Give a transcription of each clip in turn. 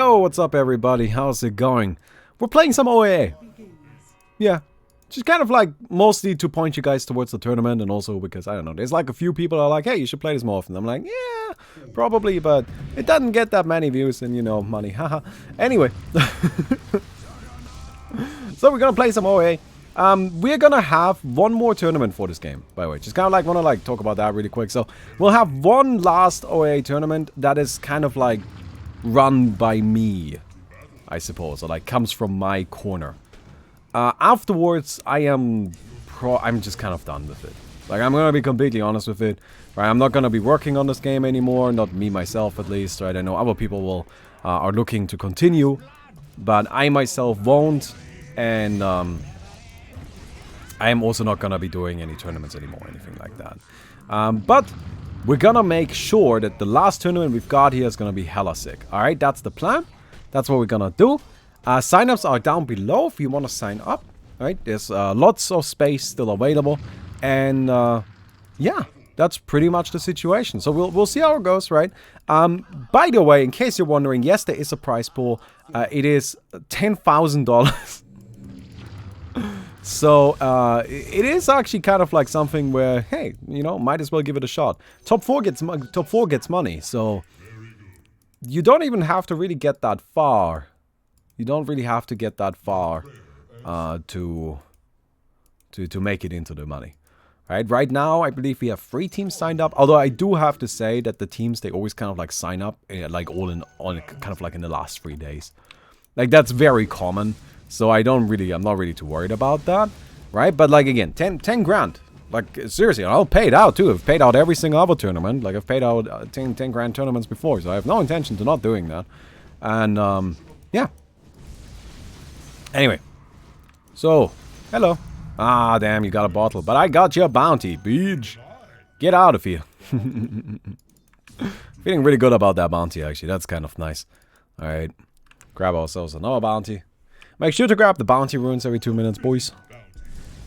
Yo, what's up everybody? How's it going? We're playing some OAA. Yeah. Just kind of like mostly to point you guys towards the tournament, and also because, I don't know, there's like a few people are like, hey, you should play this more often. I'm like, yeah, probably, but it doesn't get that many views and, you know, money. Haha. Anyway. So we're gonna play some OAA. We're gonna have one more tournament for this game, by the way. Just kind of like want to like talk about that really quick. So we'll have one last OAA tournament that is kind of like run by me, I suppose, or like comes from my corner. Afterwards, I'm just kind of done with it. Like, I'm gonna be completely honest with it. Right, I'm not gonna be working on this game anymore. Not me myself, at least. Right, I know other people will are looking to continue, but I myself won't. And I am also not gonna be doing any tournaments anymore, anything like that. But we're gonna make sure that the last tournament we've got here is gonna be hella sick. Alright, that's the plan. That's what we're gonna do. Sign-ups are down below if you want to sign up. Alright, there's lots of space still available. And yeah, that's pretty much the situation. So we'll see how it goes, right? By the way, in case you're wondering, yes, there is a prize pool. It is $10,000. So, it is actually kind of like something where, hey, you know, might as well give it a shot. Top 4 gets money, so you don't even have to really get that far. You don't really have to get that far to make it into the money. Right now, I believe we have 3 teams signed up. Although I do have to say that the teams, they always kind of like sign up, like all kind of like in the last 3 days. Like, that's very common. So I'm not really too worried about that, right? But like, again, 10 grand. Like, seriously, I'll pay it out too. I've paid out every single other tournament. Like, I've paid out 10 grand tournaments before, so I have no intention to not doing that. And, yeah. Anyway. So, hello. Ah, damn, you got a bottle. But I got your bounty, bitch. Get out of here. Feeling really good about that bounty, actually. That's kind of nice. Alright. Grab ourselves another bounty. Make sure to grab the bounty runes every 2 minutes, boys.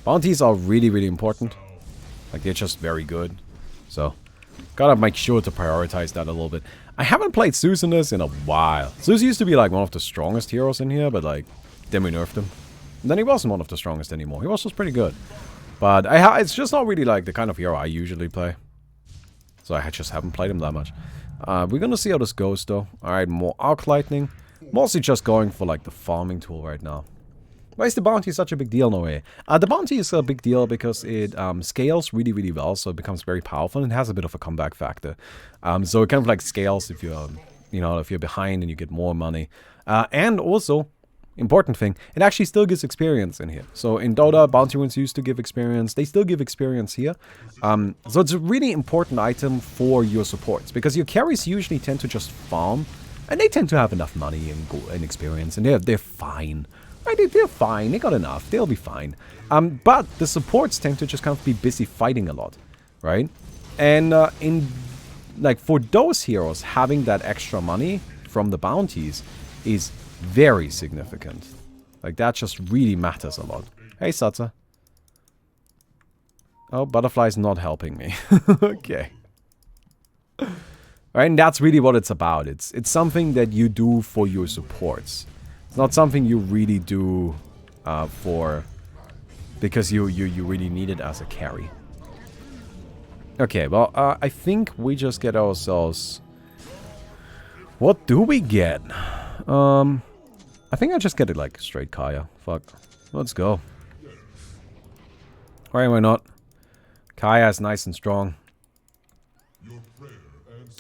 Bounties are really, really important. Like, they're just very good. So, gotta make sure to prioritize that a little bit. I haven't played Zeus in this in a while. Zeus used to be, like, one of the strongest heroes in here, but, like, then we nerfed him. And then he wasn't one of the strongest anymore. He was just pretty good. But it's just not really, like, the kind of hero I usually play. So I just haven't played him that much. We're gonna see how this goes, though. Alright, more Arc Lightning. Mostly just going for, like, the farming tool right now. Why is the bounty such a big deal? No way. The bounty is a big deal because it scales really, really well, so it becomes very powerful and it has a bit of a comeback factor. So it kind of, like, scales if you're, you know, if you're behind and you get more money. And also, important thing, it actually still gives experience in here. So in Dota, bounty runes used to give experience. They still give experience here. So it's a really important item for your supports, because your carries usually tend to just farm. And they tend to have enough money and experience, and they're fine. Right, they're fine, they got enough, they'll be fine. But the supports tend to just kind of be busy fighting a lot, right? And like, for those heroes, having that extra money from the bounties is very significant. Like, that just really matters a lot. Hey, Satsa. Oh, Butterfly's not helping me. Okay. Right, and that's really what it's about. It's something that you do for your supports. It's not something you really do because you really need it as a carry. Okay, well, I think we just get ourselves... What do we get? I think I just get it like straight Kaya. Fuck. Let's go. Why not? Kaya is nice and strong.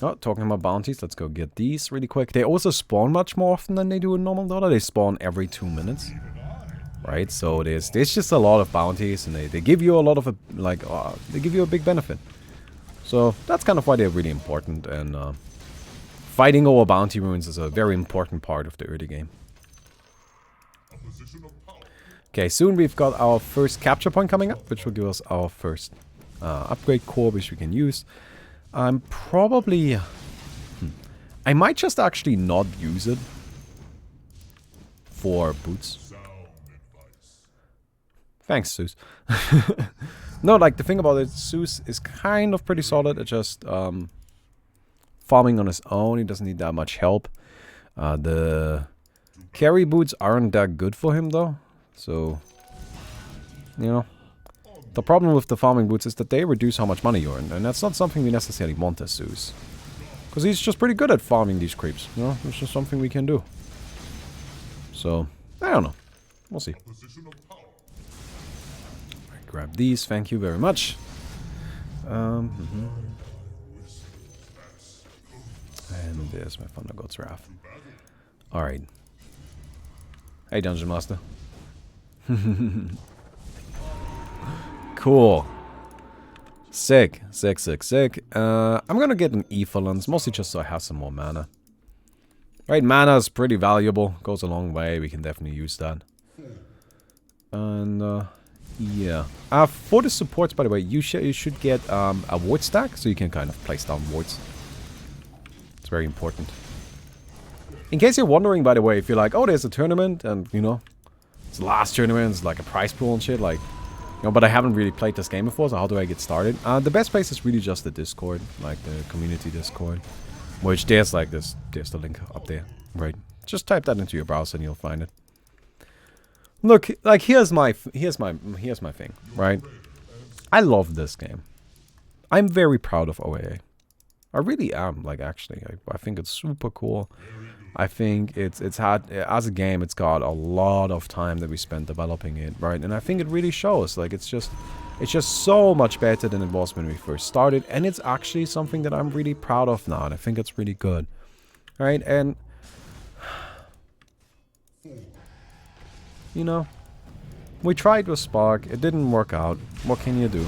Oh, talking about bounties, let's go get these really quick. They also spawn much more often than they do in normal Dota. They spawn every 2 minutes. Right, so there's just a lot of bounties, and they give you a lot of, they give you a big benefit. So that's kind of why they're really important, and fighting over bounty runes is a very important part of the early game. Okay, soon we've got our first capture point coming up, which will give us our first upgrade core, which we can use. I'm probably... I might just actually not use it for boots. Thanks, Zeus. No, like, the thing about it, Zeus is kind of pretty solid at just farming on his own. He doesn't need that much help. The carry boots aren't that good for him though. So, you know. The problem with the farming boots is that they reduce how much money you earn. And that's not something we necessarily want as Zeus. Because he's just pretty good at farming these creeps. You know, it's just something we can do. So, I don't know. We'll see. Right, grab these, thank you very much. And there's my Thunder God's Wrath. Alright. Hey, Dungeon Master. Cool. Sick. Sick, sick, sick. I'm gonna get an Ether Lens, mostly just so I have some more mana. Right, mana is pretty valuable. Goes a long way. We can definitely use that. And, yeah. For the supports, by the way, you should get a ward stack, so you can kind of place down wards. It's very important. In case you're wondering, by the way, if you're like, oh, there's a tournament, and, you know, it's the last tournament, it's like a prize pool and shit, like, you know, but I haven't really played this game before, so how do I get started? The best place is really just the Discord, like the community Discord. Which there's like this, there's the link up there, right? Just type that into your browser and you'll find it. Look, like here's my thing, right? I love this game. I'm very proud of OAA. I really am, like actually. I think it's super cool. I think it's had, as a game, it's got a lot of time that we spent developing it, right? And I think it really shows, like it's just so much better than it was when we first started. And it's actually something that I'm really proud of now. And I think it's really good, right? And, you know, we tried with Spark. It didn't work out. What can you do?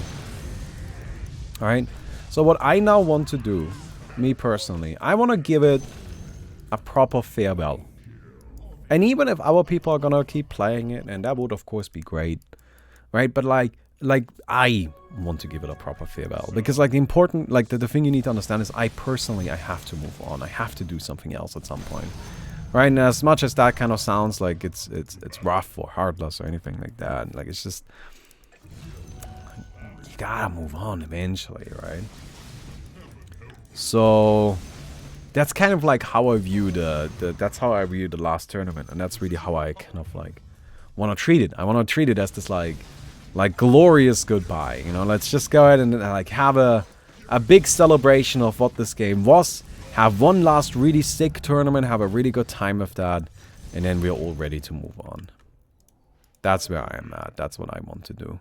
All right? So what I now want to do, me personally, I want to give it a proper farewell. And even if our people are gonna keep playing it, and that would of course be great, right? But like I want to give it a proper farewell, because like the important, like the thing you need to understand is I have to move on. I have to do something else at some point, right? And as much as that kind of sounds like it's rough or heartless or anything like that, like it's just, you gotta move on eventually, right? So that's kind of like how I view that's how I view the last tournament, and that's really how I kind of like want to treat it. I want to treat it as this like glorious goodbye, you know. Let's just go ahead and like have a big celebration of what this game was. Have one last really sick tournament, have a really good time with that, and then we're all ready to move on. That's where I am at. That's what I want to do.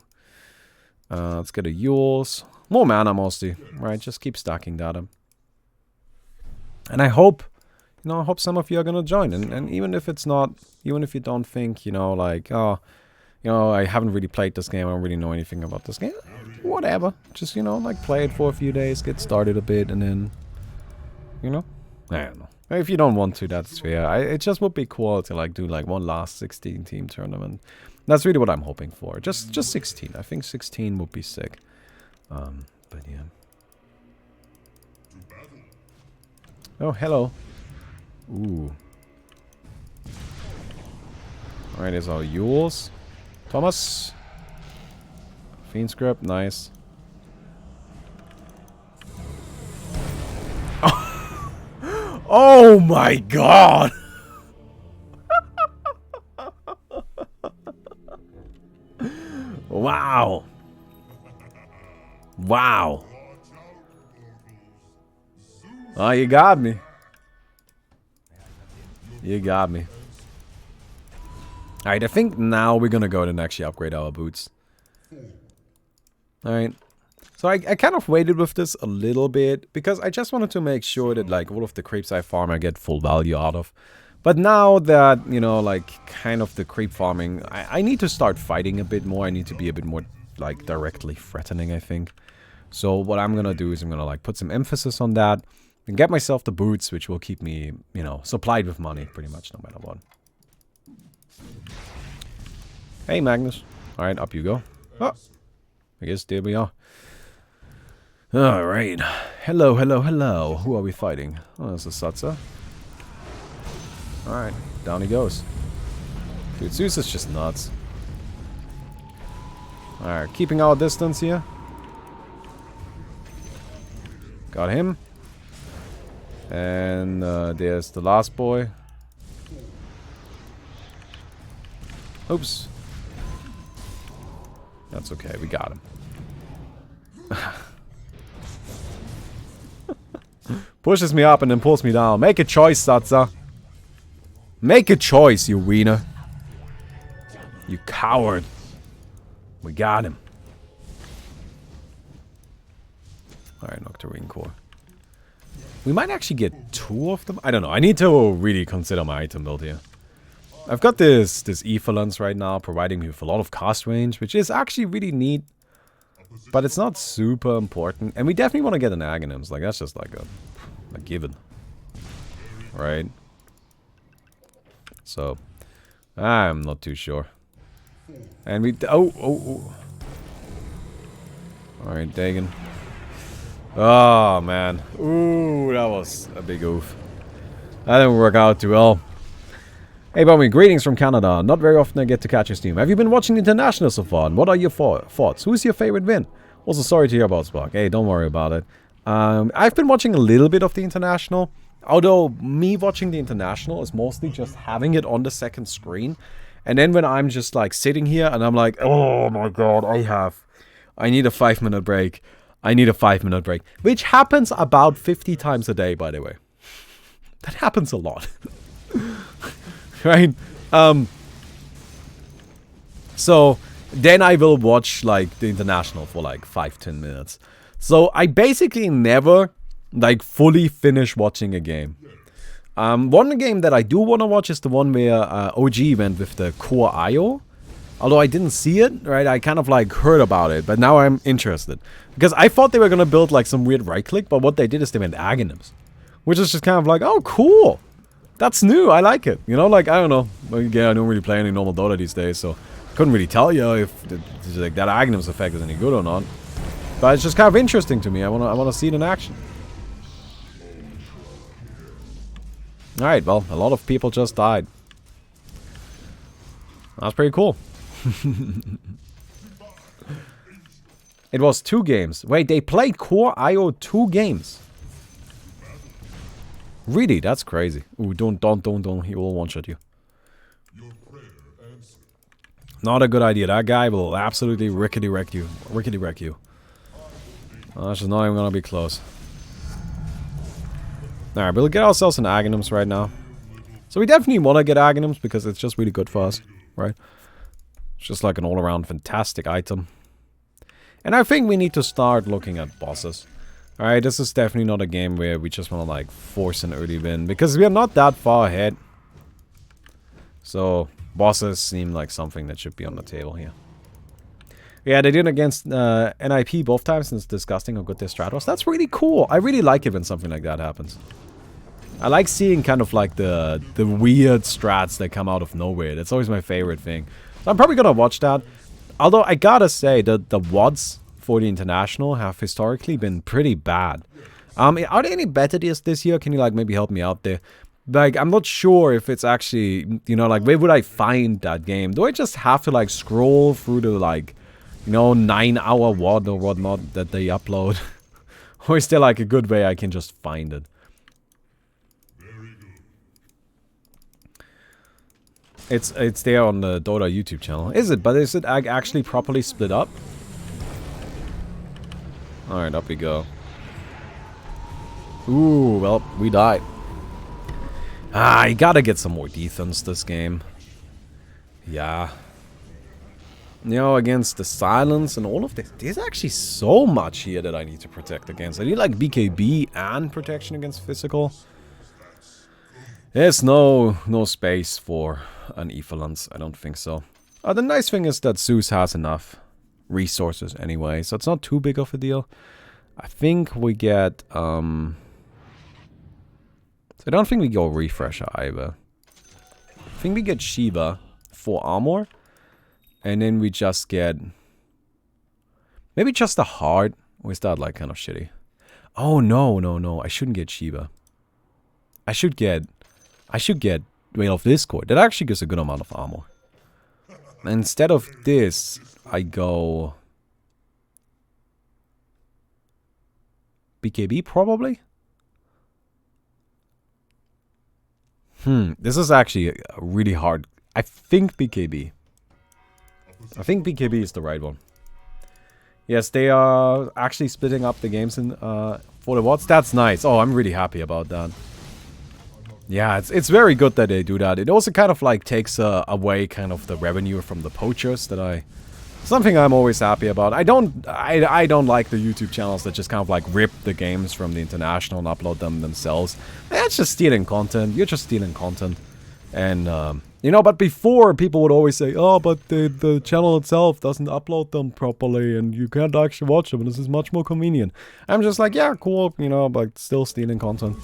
Let's get a Yules. More mana mostly, right? Just keep stacking that up. And I hope, you know, I hope some of you are gonna join. And even if it's not, even if you don't think, you know, like, oh, you know, I haven't really played this game, I don't really know anything about this game, whatever. Just, you know, like, play it for a few days, get started a bit, and then, you know, I don't know. If you don't want to, that's fair. It just would be cool to, like, do, like, one last 16-team tournament. That's really what I'm hoping for. Just 16. I think 16 would be sick. But, yeah. Oh, hello. Ooh. Alright, there's our Yules. Thomas. Fiend Script, nice. Oh my god! Wow. Wow. Oh, you got me. You got me. Alright, I think now we're gonna go ahead and actually upgrade our boots. Alright. So I kind of waited with this a little bit, because I just wanted to make sure that, like, all of the creeps I farm I get full value out of. But now that, you know, like, kind of the creep farming, I need to start fighting a bit more. I need to be a bit more, like, directly threatening, I think. So what I'm gonna do is I'm gonna, like, put some emphasis on that. And get myself the boots, which will keep me, you know, supplied with money pretty much no matter what. Hey, Magnus. Alright, up you go. Oh, I guess there we are. Alright. Hello, hello, hello. Who are we fighting? Oh, there's a Satsa. Alright, down he goes. Dude, Zeus is just nuts. Alright, keeping our distance here. Got him. And there's the last boy. Oops. That's okay, we got him. Pushes me up and then pulls me down. Make a choice, Satsa. Make a choice, you wiener. You coward. We got him. Alright, Nocturine Core. We might actually get 2 of them. I don't know. I need to really consider my item build here. I've got this Effalance right now, providing me with a lot of cast range, which is actually really neat. But it's not super important. And we definitely want to get an Aghanims. Like, that's just like a given. Right? So, I'm not too sure. And we... Oh. Alright, Dagon. Oh, man. Ooh, that was a big oof. That didn't work out too well. Hey, Baumi, greetings from Canada. Not very often I get to catch your stream. Have you been watching the International so far? And what are your thoughts? Who's your favorite win? Also, sorry to hear about Spark. Hey, don't worry about it. I've been watching a little bit of the International. Although, me watching the International is mostly just having it on the second screen. And then when I'm just like sitting here and I'm like, oh my god, I need a 5-minute break. I need a 5-minute break. Which happens about 50 times a day, by the way. That happens a lot. Right? So, then I will watch, like, the International for, like, 5-10 minutes. So, I basically never, like, fully finish watching a game. One game that I do want to watch is the one where OG went with the Core IO. Although I didn't see it, right? I kind of, like, heard about it. But now I'm interested. Because I thought they were going to build, like, some weird right-click. But what they did is they went Aghanims. Which is just kind of like, oh, cool. That's new. I like it. You know, like, I don't know. Well, yeah, I don't really play any normal Dota these days, so couldn't really tell you if like that Aghanims effect is any good or not. But it's just kind of interesting to me. I wanna see it in action. Alright, well, a lot of people just died. That's pretty cool. It was 2 games. Wait, they played Core IO 2 games. Really? That's crazy. Ooh, don't. He will one-shot you. Not a good idea. That guy will absolutely rickety-wreck you. Rickety-wreck you. Oh, that's just not even gonna be close. Alright, we'll get ourselves an Aghanims right now. So we definitely want to get Aghanims because it's just really good for us, right? It's just like an all-around fantastic item. And I think we need to start looking at bosses. Alright, this is definitely not a game where we just want to like force an early win. Because we are not that far ahead. So, bosses seem like something that should be on the table here. Yeah, they did against NIP both times and it's disgusting how good their strat was. That's really cool. I really like it when something like that happens. I like seeing kind of like the weird strats that come out of nowhere. That's always my favorite thing. So I'm probably gonna watch that. Although I gotta say that the WODs for the International have historically been pretty bad. Are there any better this year? Can you like maybe help me out there? Like, I'm not sure if it's actually, you know, like where would I find that game? Do I just have to like scroll through the like, you know, 9-hour WOD or whatnot that they upload? Or is there like a good way I can just find it? It's there on the Dota YouTube channel. Is it? But is it actually properly split up? Alright, up we go. Ooh, well, we died. Ah, you gotta get some more defense this game. Yeah. You know, against the silence and all of this. There's actually so much here that I need to protect against. I need like BKB and protection against physical. There's no space for an Effalance. I don't think so. The nice thing is that Zeus has enough resources anyway, so it's not too big of a deal. I think we get so I don't think we go Refresher either. I think we get Shiva for armor, and then we just get maybe just a heart. Or is that like kind of shitty? Oh no, I shouldn't get Shiva. I should get Veil of Discord. That actually gives a good amount of armor. Instead of this, I go BKB probably? This is actually really hard. I think BKB. I think BKB is the right one. Yes, they are actually splitting up the games in for the WOTS. That's nice. Oh, I'm really happy about that. Yeah, it's very good that they do that. It also kind of like takes away kind of the revenue from the poachers that something I'm always happy about. I don't like the YouTube channels that just kind of like rip the games from the international and upload them themselves. That's just stealing content. You're just stealing content. And you know, but before people would always say, oh, but the channel itself doesn't upload them properly and you can't actually watch them and this is much more convenient. I'm just like, yeah, cool, you know, but still stealing content.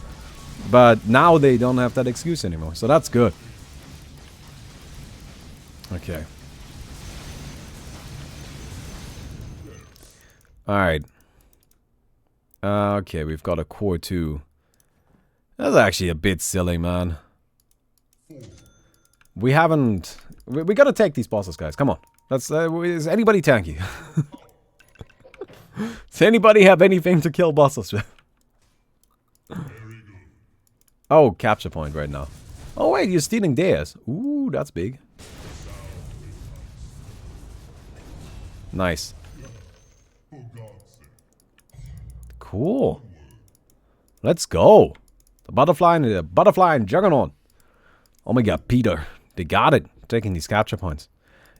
But now they don't have that excuse anymore, so that's good. Okay. Alright. Okay, we've got a core 2. That's actually a bit silly, man. We haven't... We gotta take these bosses, guys. Come on. That's, is anybody tanky? Does anybody have anything to kill bosses with? Oh, capture point right now. Oh, wait, you're stealing theirs. Ooh, that's big. Nice. Cool. Let's go. The butterfly and Juggernaut. Oh my god, Peter. They got it. Taking these capture points.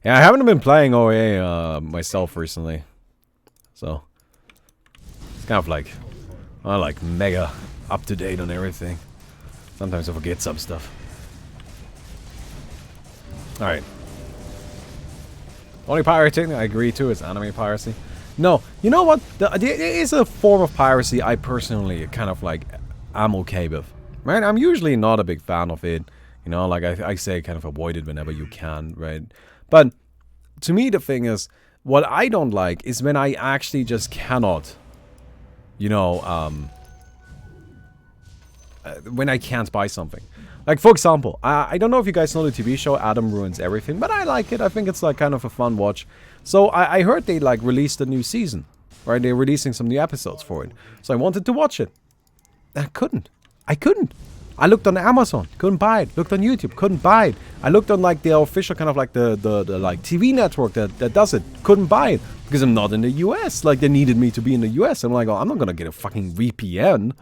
Yeah, I haven't been playing OAA myself recently. So. It's kind of like... I like mega up to date on everything. Sometimes I forget some stuff. Alright. Only pirating I agree to is anime piracy. No, you know what? There is a form of piracy I personally kind of like am okay with. Right? I'm usually not a big fan of it. You know, like I say, kind of avoid it whenever you can, right? But to me, the thing is, what I don't like is when I actually just cannot, you know, when I can't buy something. Like, for example, I don't know if you guys know the TV show Adam Ruins Everything, but I like it. I think it's like kind of a fun watch. So I heard they like released a new season, right? They're releasing some new episodes for it. So I wanted to watch it. I couldn't. I looked on Amazon, couldn't buy it. Looked on YouTube, couldn't buy it. I looked on like the official kind of like the like TV network that does it, couldn't buy it because I'm not in the US. Like they needed me to be in the US. I'm like, oh, I'm not gonna get a fucking VPN.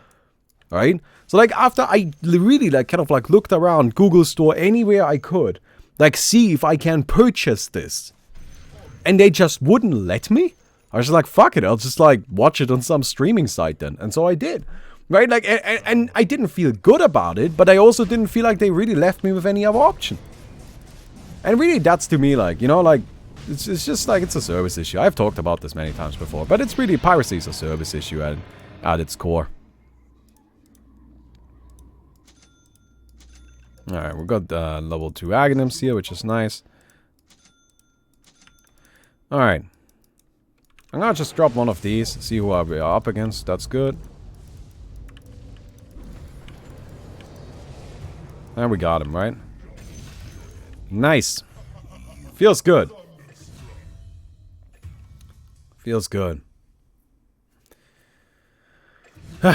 Right? So like after I really like kind of like looked around Google Store anywhere I could, like see if I can purchase this. And they just wouldn't let me. I was just like, fuck it, I'll just like watch it on some streaming site then. And so I did. Right? Like and I didn't feel good about it, but I also didn't feel like they really left me with any other option. And really that's to me like, you know, like it's just like it's a service issue. I've talked about this many times before, but it's really piracy is a service issue at its core. Alright, we've got level 2 Aghanims here, which is nice. Alright. I'm gonna just drop one of these, see who we are up against. That's good. And we got him, right? Nice. Feels good. Feels good. Is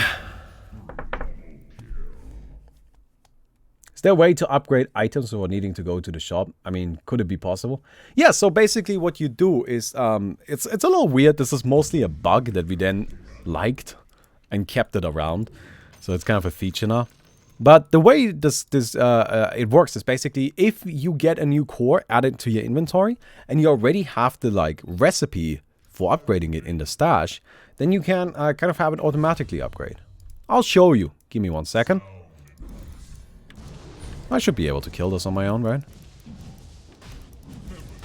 there a way to upgrade items without needing to go to the shop? I mean, could it be possible? Yeah, so basically what you do is, it's a little weird. This is mostly a bug that we then liked and kept it around. So it's kind of a feature now. But the way it works is basically if you get a new core added to your inventory and you already have the like recipe for upgrading it in the stash, then you can kind of have it automatically upgrade. I'll show you. Give me 1 second. I should be able to kill this on my own, right?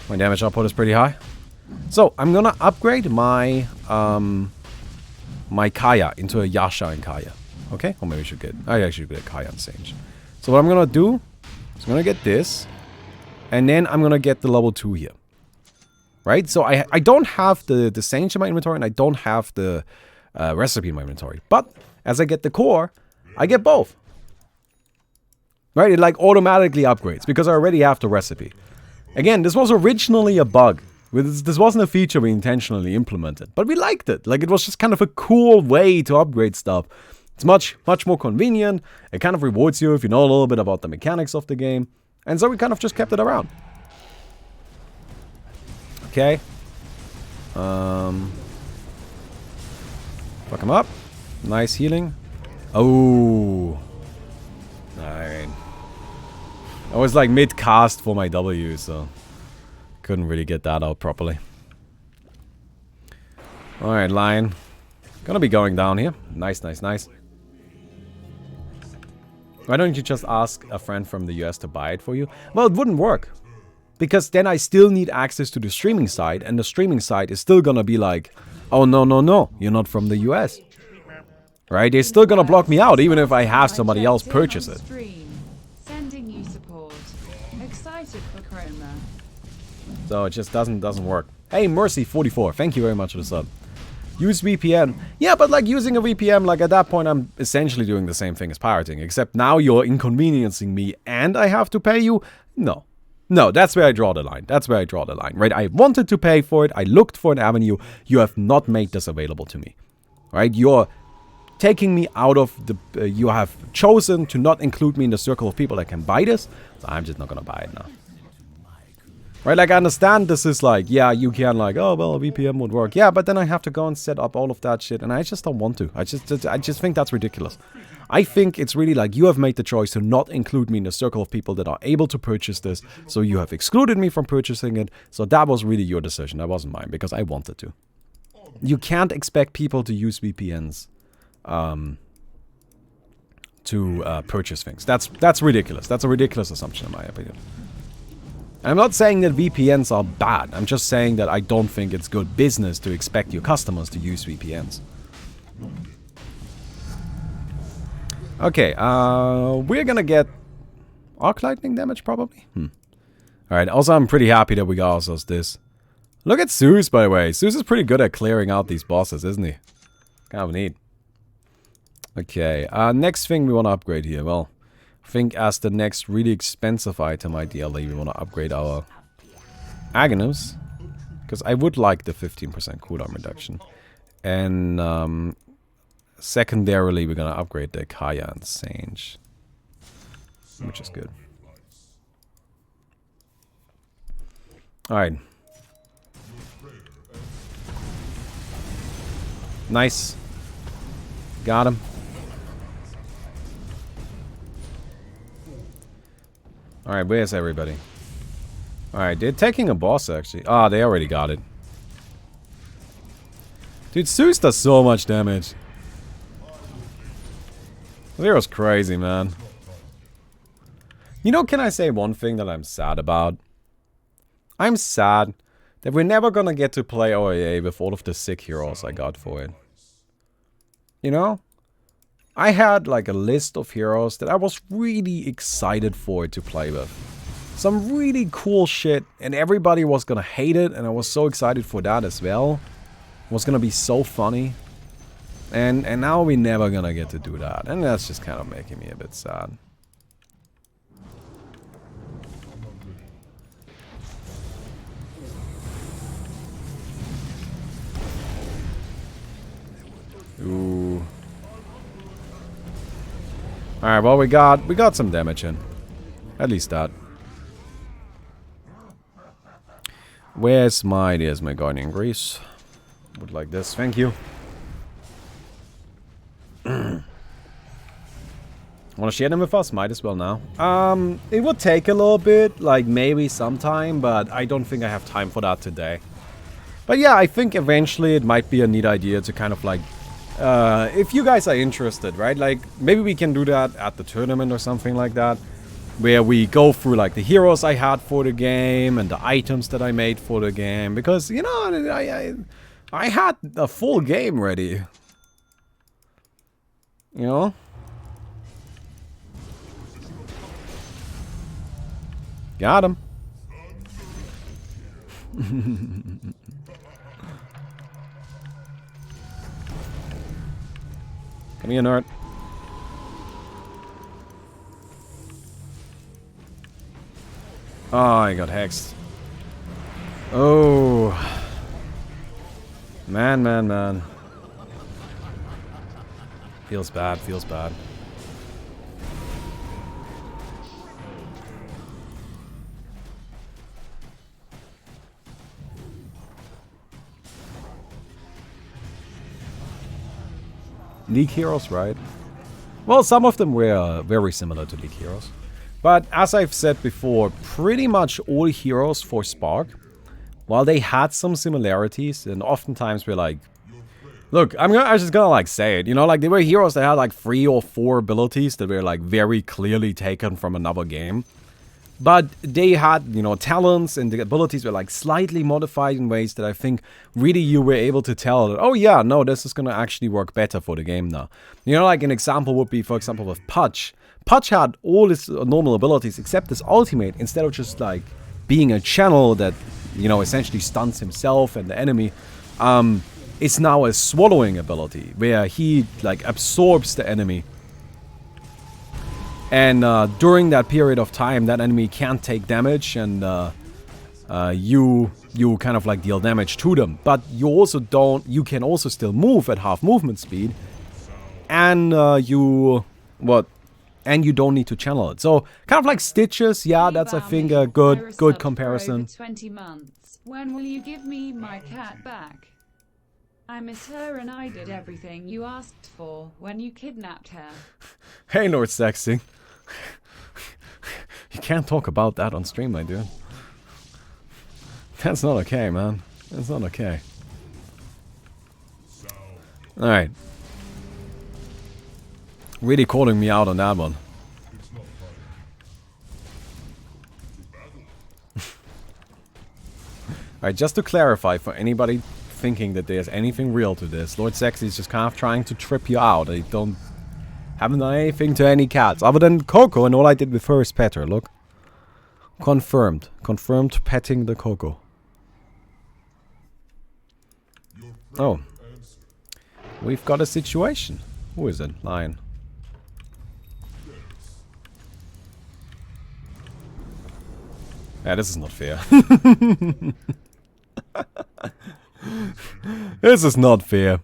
My damage output is pretty high. So, I'm gonna upgrade my my Kaya into a Yasha and Kaya. Okay? Or maybe I actually should get Kaya and Sage. So what I'm gonna do is I'm gonna get this. And then I'm gonna get the level 2 here. Right? So I don't have the Sage in my inventory and I don't have the recipe in my inventory. But as I get the core, I get both. Right? It like automatically upgrades because I already have the recipe. Again, this was originally a bug. This wasn't a feature we intentionally implemented. But we liked it. Like it was just kind of a cool way to upgrade stuff. It's much more convenient. It kind of rewards you if you know a little bit about the mechanics of the game. And so we kind of just kept it around. okay. Fuck him up. Nice healing. Oh. Alright. I was like mid-cast for my W, so couldn't really get that out properly. Alright, Lion. Gonna be going down here. Nice, nice, nice. Why don't you just ask a friend from the US to buy it for you? Well, it wouldn't work. Because then I still need access to the streaming side, and the streaming side is still gonna be like, oh, no, no, no, you're not from the US. Right? They're still gonna block me out, even if I have somebody else purchase it. Sending you support. Excited for Chroma. So it just doesn't work. Hey, Mercy44, thank you very much for the sub. Use VPN. Yeah, but like using a VPN, like at that point I'm essentially doing the same thing as pirating, except now you're inconveniencing me and I have to pay you? No. No, that's where I draw the line. That's where I draw the line, right? I wanted to pay for it. I looked for an avenue. You have not made this available to me, right? You're taking me out of the... you have chosen to not include me in the circle of people that can buy this. So I'm just not going to buy it now. Right, like I understand this is like, yeah, you can like, oh, well, a VPN would work. Yeah, but then I have to go and set up all of that shit, and I just don't want to. I just think that's ridiculous. I think it's really like you have made the choice to not include me in the circle of people that are able to purchase this, so you have excluded me from purchasing it. So that was really your decision. That wasn't mine, because I wanted to. You can't expect people to use VPNs to purchase things. That's ridiculous. That's a ridiculous assumption in my opinion. I'm not saying that VPNs are bad. I'm just saying that I don't think it's good business to expect your customers to use VPNs. Okay, we're gonna get arc lightning damage probably. Alright, also I'm pretty happy that we got ourselves this. Look at Zeus, by the way. Zeus is pretty good at clearing out these bosses, isn't he? Kind of neat. Okay, next thing we want to upgrade here. Well, I think as the next really expensive item ideally we want to upgrade our Aghanim, because I would like the 15% cooldown reduction. And secondarily we're going to upgrade the Kaya and Sange, which is good. Alright. Nice. Got him. Alright, where's everybody? Alright, they're taking a boss actually. Ah, they already got it. Dude, Zeus does so much damage. Zero's crazy, man. You know, can I say one thing that I'm sad about? I'm sad that we're never gonna get to play OAA with all of the sick heroes I got for it. You know? I had like a list of heroes that I was really excited for it to play with. Some really cool shit, and everybody was gonna hate it, and I was so excited for that as well. It was gonna be so funny. And now we're never gonna get to do that, and that's just kind of making me a bit sad. Ooh. Alright, well we got some damage in. At least that. There's my guardian grease. Would like this, thank you. Wanna share them with us? Might as well now. It would take a little bit, like maybe sometime, but I don't think I have time for that today. But yeah, I think eventually it might be a neat idea to kind of like if you guys are interested, right? Like, maybe we can do that at the tournament or something like that. Where we go through, like, the heroes I had for the game and the items that I made for the game. Because, you know, I had a full game ready. You know? Got him. Come here, nerd. Oh, I got hexed. Oh. Man, man, man. Feels bad, feels bad. League heroes, right? Well, some of them were very similar to League heroes. But as I've said before, pretty much all heroes for Spark, while they had some similarities, and oftentimes we're like, look, I'm just gonna like say it, you know, like they were heroes that had like 3 or 4 abilities that were like very clearly taken from another game. But they had, you know, talents, and the abilities were like slightly modified in ways that I think really you were able to tell that, oh yeah, no, this is gonna actually work better for the game now. You know, like an example would be, for example, with Pudge. Pudge had all his normal abilities except his ultimate, instead of just like being a channel that, you know, essentially stuns himself and the enemy. It's now a swallowing ability where he like absorbs the enemy. And during that period of time, that enemy can't take damage, and you kind of like deal damage to them. But you can also still move at half movement speed, and you don't need to channel it. So kind of like Stitches, yeah, that's I think a good comparison. 20 months. When will you give me my cat back? I miss her, and I did everything you asked for when you kidnapped her. Hey, Lord Sexy. You can't talk about that on stream, my dude. That's not okay, man. That's not okay. Alright. Really calling me out on that one. Alright, just to clarify for anybody thinking that there's anything real to this, Lord Sexy is just kind of trying to trip you out. I haven't done anything to any cats other than Coco, and all I did with her is pet her. Look. Confirmed. Confirmed petting the Coco. Oh. We've got a situation. Who is it? Lion. Yeah, this is not fair. This is not fair.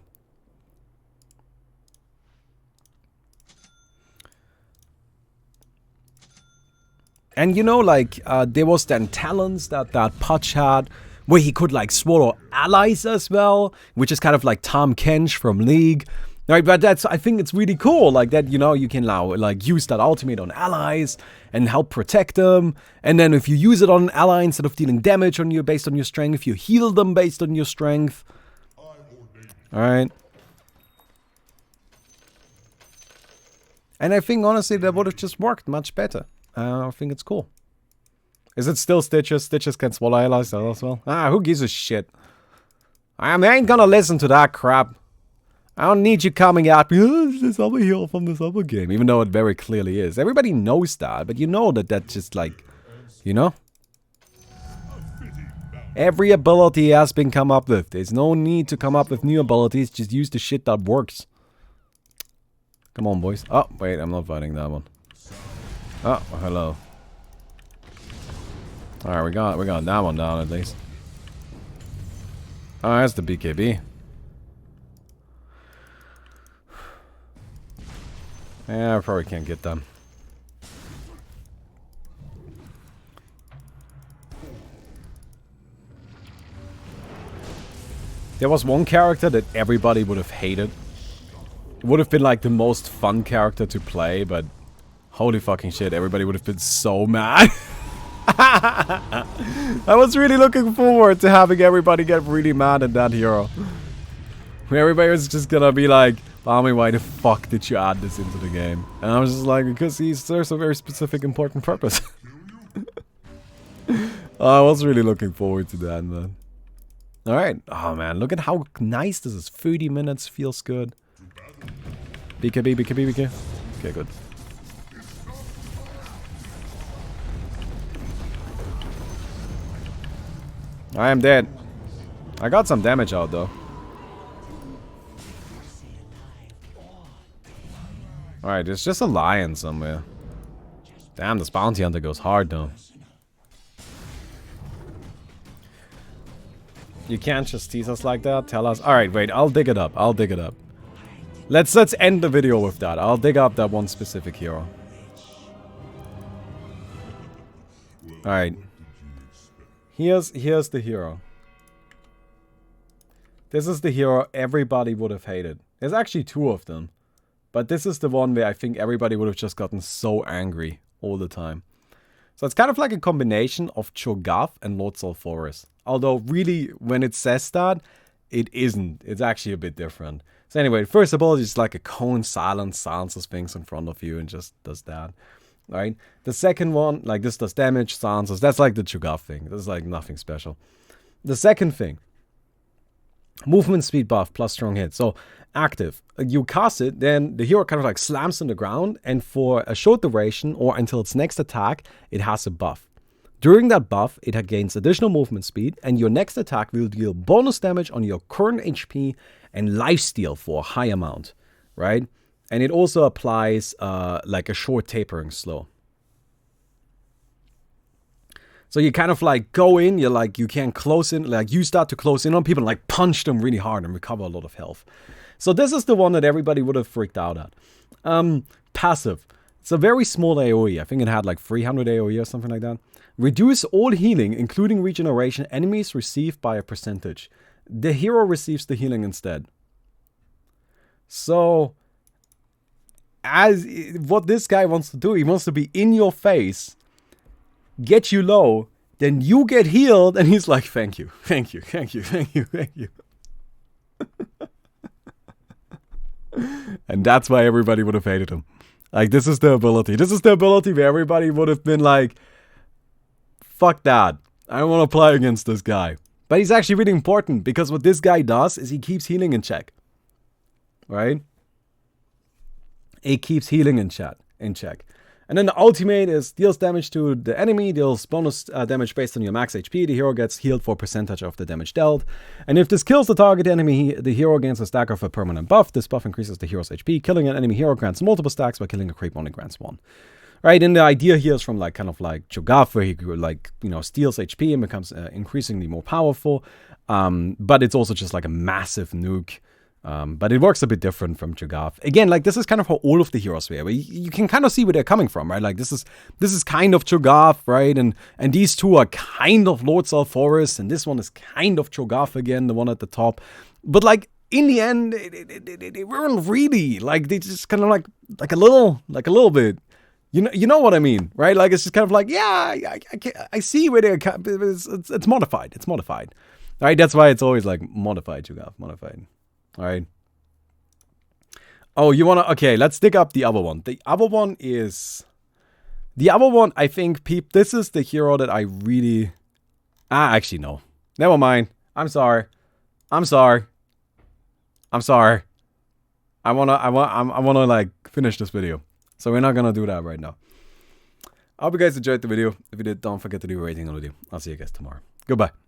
And you know, like, there was then talents that Pudge had, where he could, like, swallow allies as well, which is kind of like Tom Kench from League. Right, but I think it's really cool, like that, you know, you can now, like, use that ultimate on allies and help protect them. And then if you use it on an ally, instead of dealing damage on you based on your strength, you heal them based on your strength. Alright. And I think, honestly, that would have just worked much better. I think it's cool. Is it still Stitches? Stitches can swallow allies as well? Ah, who gives a shit? I ain't gonna listen to that crap. I don't need you coming at me, oh, this other hero from this other game. Even though it very clearly is. Everybody knows that, but you know that that's just like, you know? Every ability has been come up with. There's no need to come up with new abilities, just use the shit that works. Come on, boys. Oh, wait, I'm not fighting that one. Oh, hello. Alright, we got that one down at least. Oh, that's the BKB. Yeah, I probably can't get them. There was one character that everybody would have hated. It would have been like the most fun character to play, but holy fucking shit, everybody would have been so mad. I was really looking forward to having everybody get really mad at that hero. Everybody was just gonna be like, Baumi, why the fuck did you add this into the game? And I was just like, because he serves a very specific important purpose. I was really looking forward to that, man. Alright. Oh man, look at how nice this is. 30 minutes, feels good. BKB, BKB, BKB. Okay, good. I am dead. I got some damage out though. Alright, there's just a lion somewhere. Damn, this bounty hunter goes hard though. You can't just tease us like that, tell us. Alright, wait, I'll dig it up, I'll dig it up. Let's end the video with that. I'll dig up that one specific hero. Alright. Here's the hero. This is the hero everybody would have hated. There's actually 2 of them. But this is the one where I think everybody would have just gotten so angry all the time. So it's kind of like a combination of Cho'Gath and Lord Sulfuras. Although really, when it says that, it isn't. It's actually a bit different. So anyway, the first ability is like a cone silences things in front of you and just does that. Right? The second one, like this does damage, silences. That's like the Cho'Gath thing. This is like nothing special. The second thing, movement speed buff plus strong hit. So active. You cast it, then the hero kind of like slams on the ground, and for a short duration or until its next attack, it has a buff. During that buff, it gains additional movement speed, and your next attack will deal bonus damage on your current HP and lifesteal for a high amount, right? And it also applies like a short tapering slow. So you kind of like go in, you're like, you can close in, like you start to close in on people and like punch them really hard and recover a lot of health. So this is the one that everybody would have freaked out at. Passive. It's a very small AoE. I think it had like 300 AoE or something like that. Reduce all healing, including regeneration, enemies receive by a percentage. The hero receives the healing instead. So, as what this guy wants to do, he wants to be in your face, get you low, then you get healed, and he's like, thank you, thank you, thank you, thank you, thank you. And that's why everybody would have hated him. Like, this is the ability. This is the ability where everybody would have been like, fuck that. I don't want to play against this guy. But he's actually really important, because what this guy does is he keeps healing in check. Right? It keeps healing in check. And then the ultimate is deals damage to the enemy, deals bonus damage based on your max HP. The hero gets healed for a percentage of the damage dealt. And if this kills the target enemy, the hero gains a stack of a permanent buff. This buff increases the hero's HP. Killing an enemy hero grants multiple stacks, while killing a creep only grants one. Right, and the idea here is from like kind of like Cho'Gath, where he like, you know, steals HP and becomes increasingly more powerful. But it's also just like a massive nuke. But it works a bit different from Cho'Gath. Again, like this is kind of how all of the heroes were. You can kind of see where they're coming from, right? Like this is kind of Cho'Gath, right? And these two are kind of Lord Sulfuras, and this one is kind of Cho'Gath again, the one at the top. But like in the end, they weren't really like, they just kind of like a little bit. You know what I mean, right? Like, it's just kind of like, yeah, I see where they're, it's modified. It's modified, right? That's why it's always like modified, Cho'Gath, modified, all right? Oh, you want to, okay, let's dig up the other one. The other one, I think, this is the hero that I really, actually, no. Never mind. I'm sorry. I wanna like finish this video. So we're not gonna do that right now. I hope you guys enjoyed the video. If you did, don't forget to leave a rating on the video. I'll see you guys tomorrow. Goodbye.